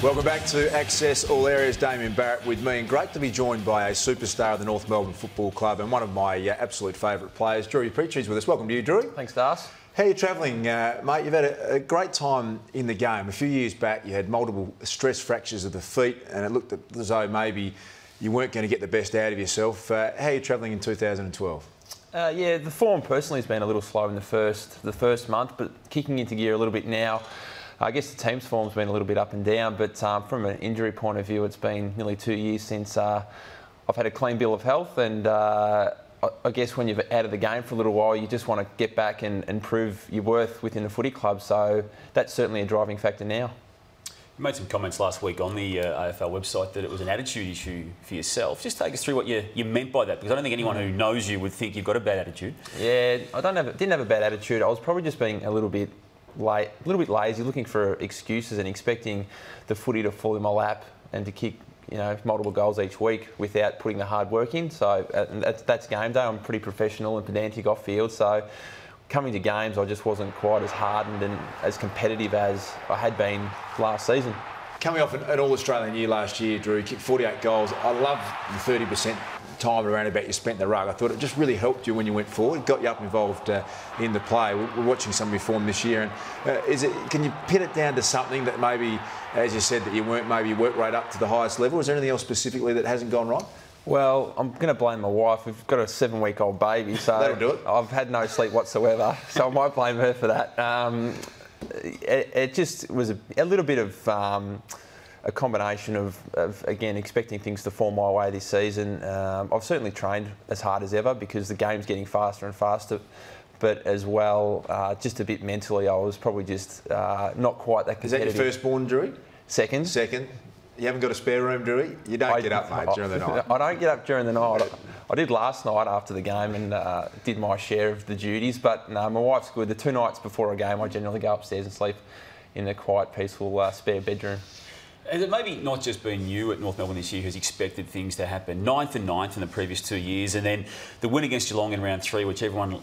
Welcome back to Access All Areas. Damien Barrett with me, and great to be joined by a superstar of the North Melbourne Football Club and one of my absolute favourite players, Drew Petrie's with us. Welcome to you, Drew. Thanks, Das. How are you travelling, mate? You've had a great time in the game. A few years back, you had multiple stress fractures of the feet, and it looked as though maybe you weren't going to get the best out of yourself. How are you travelling in 2012? Yeah, the form personally has been a little slow in the first month, but kicking into gear a little bit now. I guess the team's form's been a little bit up and down, but from an injury point of view, it's been nearly 2 years since I've had a clean bill of health, and I guess when you're out of the game for a little while, you just want to get back and prove your worth within the footy club. So that's certainly a driving factor now. You made some comments last week on the AFL website that it was an attitude issue for yourself. Just take us through what you meant by that, because I don't think anyone who knows you would think you've got a bad attitude. Yeah, I didn't have a bad attitude. I was probably just being a little bit lazy, looking for excuses and expecting the footy to fall in my lap and to kick, multiple goals each week without putting the hard work in. So that's game day. I'm pretty professional and pedantic off field. So coming to games, I just wasn't quite as hardened and as competitive as I had been last season. Coming off an All-Australian year last year, Drew, you kicked 48 goals. I love the 30% time around about you spent in the ruck. I thought it just really helped you when you went forward. It got you up involved in the play. We're watching some of your form this year. And can you pin it down to something that maybe, as you said, that you weren't maybe work rate up to the highest level? Is there anything else specifically that hasn't gone right? Well, I'm going to blame my wife. We've got a 7-week-old baby, so that'll do it. I've had no sleep whatsoever, so I might blame her for that. It just was a little bit of a combination of, again, expecting things to fall my way this season. I've certainly trained as hard as ever because the game's getting faster and faster, but as well, just a bit mentally, I was probably just not quite that competitive. Is that your firstborn, Drew? Second. Second. You haven't got a spare room, Drew? You don't get up, mate, during the night. I don't get up during the night. I did last night after the game and did my share of the duties, but no, my wife's good. The 2 nights before a game, I generally go upstairs and sleep in a quiet, peaceful spare bedroom. Has it maybe not just been you at North Melbourne this year who's expected things to happen? 9th and 9th in the previous 2 years, and then the win against Geelong in round 3, which everyone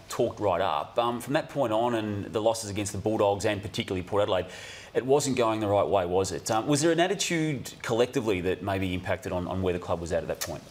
talked right up. From that point on, and the losses against the Bulldogs and particularly Port Adelaide, it wasn't going the right way, was it? Was there an attitude collectively that maybe impacted on where the club was at that point?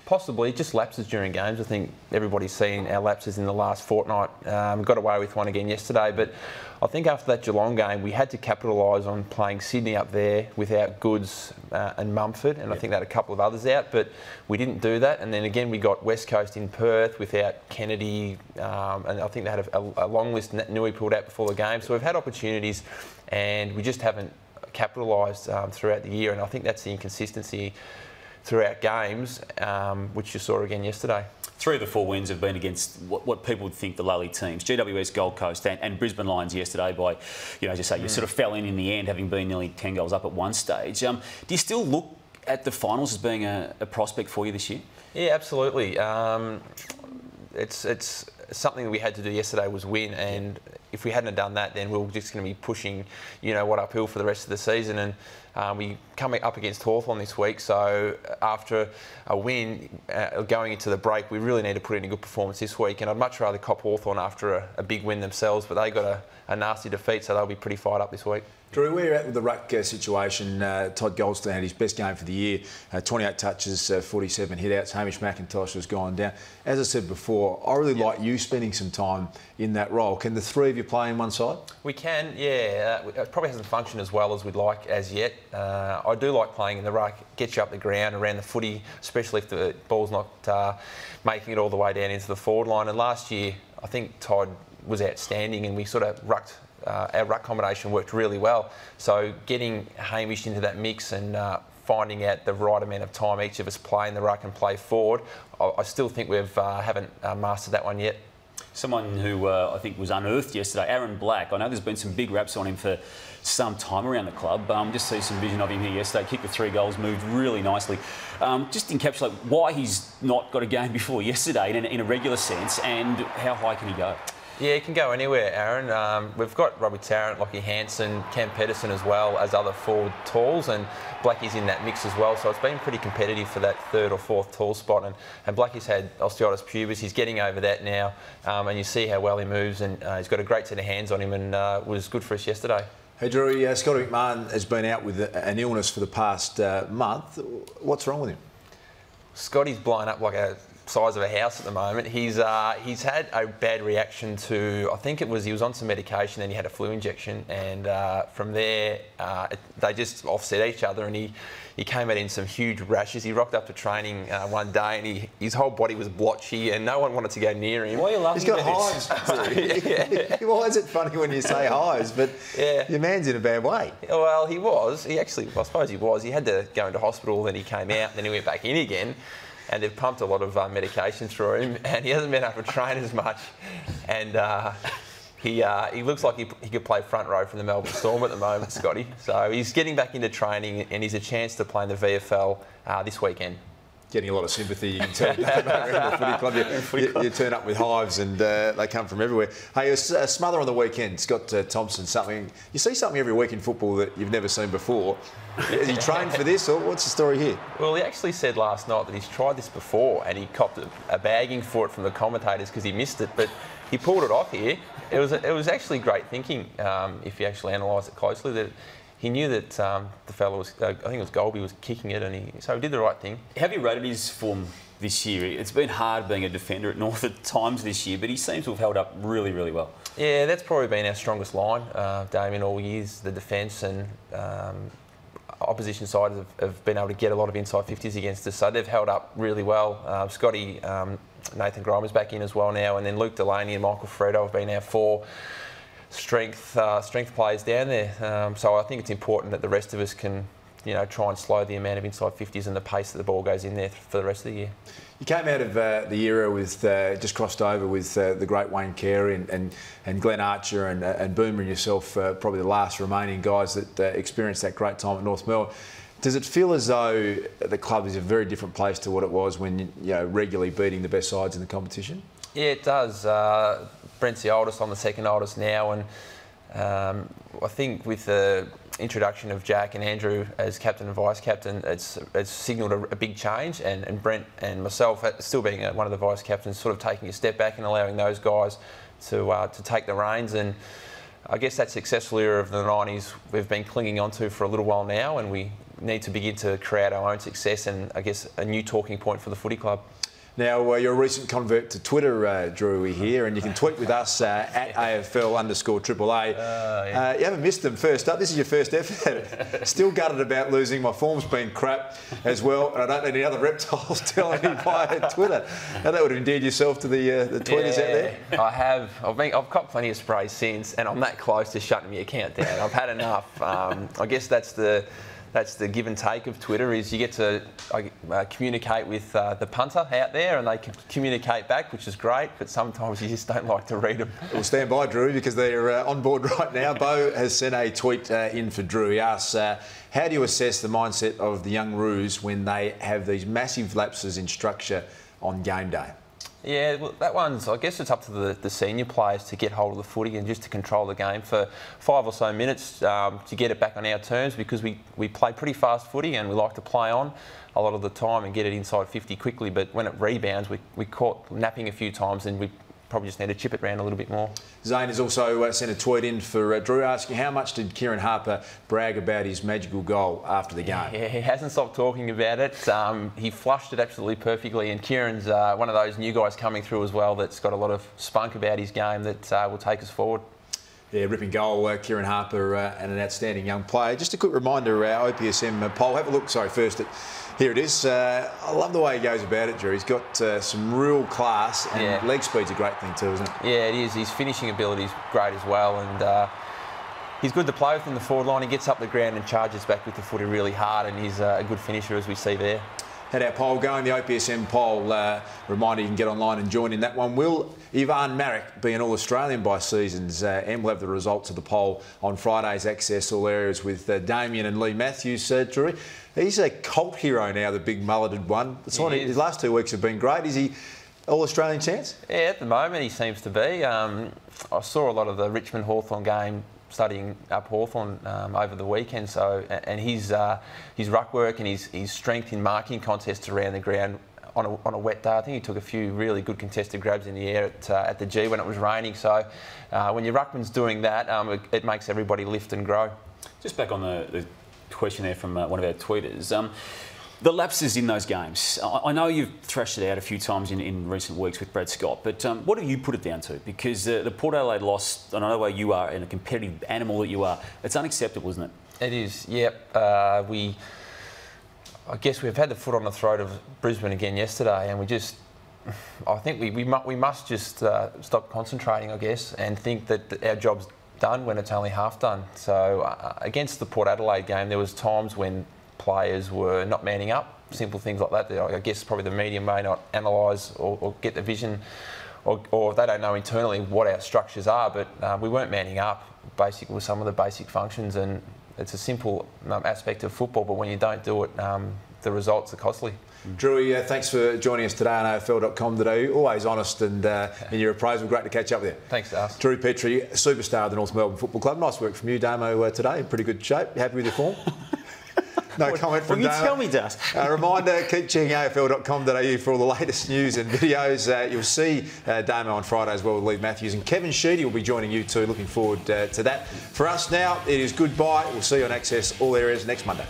Possibly, just lapses during games. I think everybody's seen our lapses in the last fortnight. Got away with one again yesterday, but I think after that Geelong game, we had to capitalise on playing Sydney up there without Goods and Mumford, and I think they had a couple of others out, but we didn't do that. And then again, we got West Coast in Perth without Kennedy, and I think they had a long list. Nui pulled out before the game, so we've had opportunities, and we just haven't capitalised throughout the year, and I think that's the inconsistency throughout games, which you saw again yesterday. 3 of the 4 wins have been against what people would think the lowly teams. GWS, Gold Coast and Brisbane Lions yesterday by, as you say, you sort of fell in the end, having been nearly 10 goals up at one stage. Do you still look at the finals as being a prospect for you this year? Yeah, absolutely. It's something that we had to do yesterday was win, and if we hadn't done that, then we were just going to be pushing, uphill for the rest of the season. And we come up against Hawthorn this week, so after a win, going into the break, we really need to put in a good performance this week. And I'd much rather cop Hawthorn after a big win themselves, but they got a nasty defeat, so they'll be pretty fired up this week. Drew, where you're at with the Ruck situation, Todd Goldstein had his best game for the year, 28 touches, 47 hit-outs. Hamish McIntosh has gone down. As I said before, I really like you spending some time in that role. Can the 3 of you play in one side? We can, yeah. It probably hasn't functioned as well as we'd like as yet. I do like playing in the ruck, get you up the ground, around the footy, especially if the ball's not making it all the way down into the forward line. And last year, I think Todd was outstanding, and we sort of rucked. Our ruck combination worked really well. So getting Hamish into that mix and finding out the right amount of time each of us play in the ruck and play forward, I still think we haven't mastered that one yet. Someone who I think was unearthed yesterday, Aaron Black. I know there's been some big raps on him for some time around the club. Just see some vision of him here yesterday. Kicked the 3 goals, moved really nicely. Just encapsulate why he's not got a game before yesterday in a regular sense, and how high can he go? Yeah, he can go anywhere, Aaron. We've got Robbie Tarrant, Lockie Hansen, Cam Pedersen as well as other forward talls, and Blackie's in that mix as well. So it's been pretty competitive for that 3rd or 4th tall spot. And Blackie's had osteitis pubis. He's getting over that now, and you see how well he moves, and he's got a great set of hands on him, and was good for us yesterday. Hey Drew, Scotty McMahon has been out with an illness for the past month. What's wrong with him? Scotty's blown up like a size of a house at the moment. He's had a bad reaction to, I think it was, he was on some medication and he had a flu injection, and from there they just offset each other, and he came out in some huge rashes. He rocked up to training one day and his whole body was blotchy and no one wanted to go near him. Why are you laughing? He's got hives. Why is it funny when you say hives? But your man's in a bad way. Well, he was. I suppose he was. He had to go into hospital, then he came out, then he went back in again. And they've pumped a lot of medication through him, and he hasn't been able to train as much. And he looks like he could play front row for the Melbourne Storm at the moment, Scotty. So he's getting back into training, and he's a chance to play in the VFL this weekend. Getting a lot of sympathy, you can tell. Around the footy club, you turn up with hives, and they come from everywhere. Hey, a smother on the weekend. Scott Thompson, you see something every week in football that you've never seen before. Has he trained for this, or what's the story here? Well, he actually said last night that he's tried this before, and he copped a bagging for it from the commentators because he missed it, but he pulled it off here. It was actually great thinking, if you actually analyse it closely, that he knew that the fellow was, I think it was Golby, was kicking it, so he did the right thing. Have you rated his form this year? It's been hard being a defender at North at times this year, but he seems to have held up really, really well. Yeah, that's probably been our strongest line, Damien, all years, the defence, and opposition side have been able to get a lot of inside 50s against us, so they've held up really well. Scotty, Nathan Grimer's back in as well now, and then Luke Delaney and Michael Fredo have been our four strength players down there. So I think it's important that the rest of us can, try and slow the amount of inside 50s and the pace that the ball goes in there for the rest of the year. You came out of the era with, just crossed over with the great Wayne Carey and Glenn Archer and Boomer and yourself, probably the last remaining guys that experienced that great time at North Melbourne. Does it feel as though the club is a very different place to what it was when regularly beating the best sides in the competition? Yeah, it does. Brent's the oldest, I'm the second oldest now, and I think with the introduction of Jack and Andrew as captain and vice captain, it's signalled a big change, and Brent and myself, still being one of the vice captains, sort of taking a step back and allowing those guys to take the reins. And I guess that successful era of the 90s we've been clinging on to for a little while now, and we need to begin to create our own success and I guess a new talking point for the footy club. Now, you're a recent convert to Twitter, Drew, here, and you can tweet with us at AFL_AAA. You haven't missed them first up. This is your first effort. Still gutted about losing. My form's been crap as well, and I don't need any other reptiles telling me via Twitter. Now, that would have endeared yourself to the tweeters out there. I have. I've copped plenty of sprays since, and I'm that close to shutting my account down. I've had enough. I guess that's the give and take of Twitter, is you get to communicate with the punter out there, and they can communicate back, which is great, but sometimes you just don't like to read them. Well, stand by, Drew, because they're on board right now. Bo has sent a tweet in for Drew. He asks, how do you assess the mindset of the young Roos when they have these massive lapses in structure on game day? Yeah, well, that one's, I guess it's up to the senior players to get hold of the footy and just to control the game for 5 or so minutes to get it back on our terms, because we play pretty fast footy and we like to play on a lot of the time and get it inside 50 quickly, but when it rebounds we caught napping a few times and we probably just need to chip it around a little bit more. Zane has also sent a tweet in for Drew asking, how much did Kieran Harper brag about his magical goal after the game? Yeah, he hasn't stopped talking about it. He flushed it absolutely perfectly, and Kieran's one of those new guys coming through as well that's got a lot of spunk about his game that will take us forward. Yeah, ripping goal, Kieran Harper, and an outstanding young player. Just a quick reminder, our OPSM poll. Have a look, first at, here it is. I love the way he goes about it, Drew. He's got some real class, and leg speed's a great thing too, isn't it? Yeah, it is. His finishing ability's great as well, and he's good to play with in the forward line. He gets up the ground and charges back with the footy really hard, and he's a good finisher, as we see there. Had our poll going, the OPSM poll. Reminder, you can get online and join in that one. Will Ivan Marek be an All-Australian by season's end? We'll have the results of the poll on Friday's Access All Areas with Damien and Lee Matthews. Drew, he's a cult hero now, the big mulleted one. His last 2 weeks have been great. Is he All-Australian chance? Yeah, at the moment he seems to be. I saw a lot of the Richmond-Hawthorn game studying up Hawthorn over the weekend, and his ruck work and his strength in marking contests around the ground, on a wet day. I think he took a few really good contested grabs in the air at the G when it was raining. So when your ruckman's doing that, it makes everybody lift and grow. Just back on the question there from one of our tweeters. The lapses in those games. I know you've thrashed it out a few times in recent weeks with Brad Scott, but what do you put it down to? Because the Port Adelaide loss, I know the way you are and a competitive animal that you are, it's unacceptable, isn't it? It is, yep. I guess we've had the foot on the throat of Brisbane again yesterday, and I think we must just stop concentrating, I guess, and think that our job's done when it's only half done. So against the Port Adelaide game, there was times when players were not manning up, simple things like that. I guess probably the media may not analyse or get the vision, or they don't know internally what our structures are, but we weren't manning up basically with some of the basic functions, and it's a simple aspect of football, but when you don't do it, the results are costly. Drewy, thanks for joining us today on AFL.com.au. Always honest and in your appraisal. Great to catch up with you. Thanks, Darcy. Drew Petrie, superstar of the North Melbourne Football Club. Nice work from you, Damo, today. In pretty good shape. You happy with your form? No comment from Damo. Damo. You tell me, Das. Reminder, keep checking AFL.com.au for all the latest news and videos. You'll see Damo on Friday as well with Lee Matthews. And Kevin Sheedy will be joining you too. Looking forward to that. For us now, it is goodbye. We'll see you on Access All Areas next Monday.